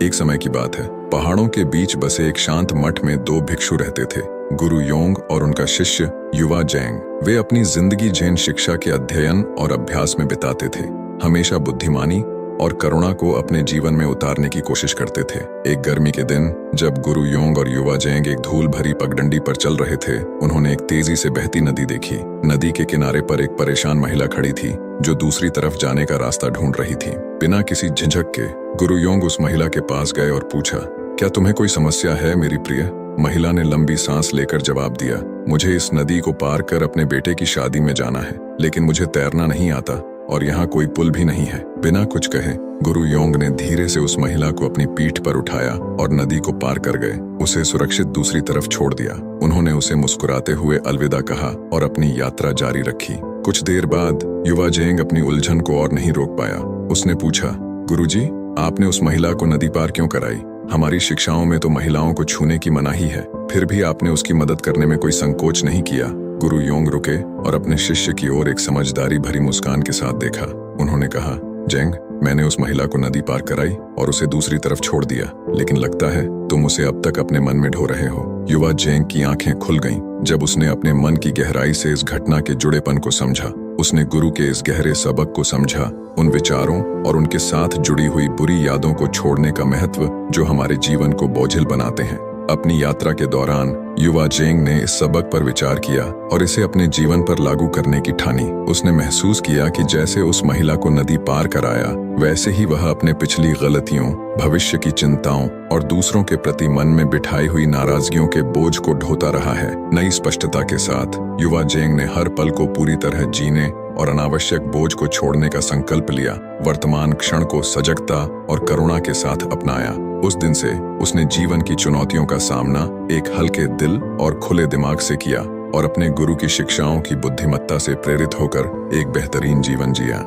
एक समय की बात है, पहाड़ों के बीच बसे एक शांत मठ में दो भिक्षु रहते थे, गुरु योंग और उनका शिष्य युवा जेंग। वे अपनी जिंदगी जैन शिक्षा के अध्ययन और अभ्यास में बिताते थे, हमेशा बुद्धिमानी और करुणा को अपने जीवन में उतारने की कोशिश करते थे। एक गर्मी के दिन जब गुरु योंग और युवा जेंग एक धूल भरी पगडंडी पर चल रहे थे, उन्होंने एक तेजी से बहती नदी देखी। नदी के किनारे पर एक परेशान महिला खड़ी थी जो दूसरी तरफ जाने का रास्ता ढूंढ रही थी। बिना किसी झिझक के गुरु योंग उस महिला के पास गए और पूछा, क्या तुम्हें कोई समस्या है मेरी प्रिय? महिला ने लंबी सांस लेकर जवाब दिया, मुझे इस नदी को पार कर अपने बेटे की शादी में जाना है, लेकिन मुझे तैरना नहीं आता और यहाँ कोई पुल भी नहीं है। बिना कुछ कहे गुरु योंग ने धीरे से उस महिला को अपनी पीठ पर उठाया और नदी को पार कर गए, उसे सुरक्षित दूसरी तरफ छोड़ दिया। उन्होंने उसे मुस्कुराते हुए अलविदा कहा और अपनी यात्रा जारी रखी। कुछ देर बाद युवा जेंग अपनी उलझन को और नहीं रोक पाया। उसने पूछा, गुरुजी, आपने उस महिला को नदी पार क्यों कराई? हमारी शिक्षाओं में तो महिलाओं को छूने की मनाही है, फिर भी आपने उसकी मदद करने में कोई संकोच नहीं किया। गुरु योंग रुके और अपने शिष्य की ओर एक समझदारी भरी मुस्कान के साथ देखा। उन्होंने कहा, जेंग, मैंने उस महिला को नदी पार कराई और उसे दूसरी तरफ छोड़ दिया, लेकिन लगता है तुम उसे अब तक अपने मन में ढो रहे हो। युवा जेंग की आंखें खुल गईं जब उसने अपने मन की गहराई से इस घटना के जुड़ेपन को समझा। उसने गुरु के इस गहरे सबक को समझा, उन विचारों और उनके साथ जुड़ी हुई बुरी यादों को छोड़ने का महत्व जो हमारे जीवन को बोझिल बनाते हैं। अपनी यात्रा के दौरान युवा जेंग ने इस सबक पर विचार किया और इसे अपने जीवन पर लागू करने की ठानी। उसने महसूस किया कि जैसे उस महिला को नदी पार कराया, वैसे ही वह अपने पिछली गलतियों, भविष्य की चिंताओं और दूसरों के प्रति मन में बिठाई हुई नाराजगियों के बोझ को ढोता रहा है। नई स्पष्टता के साथ युवा जेंग ने हर पल को पूरी तरह जीने और अनावश्यक बोझ को छोड़ने का संकल्प लिया। वर्तमान क्षण को सजगता और करुणा के साथ अपनाया। उस दिन से उसने जीवन की चुनौतियों का सामना एक हल्के दिल और खुले दिमाग से किया और अपने गुरु की शिक्षाओं की बुद्धिमत्ता से प्रेरित होकर एक बेहतरीन जीवन जिया।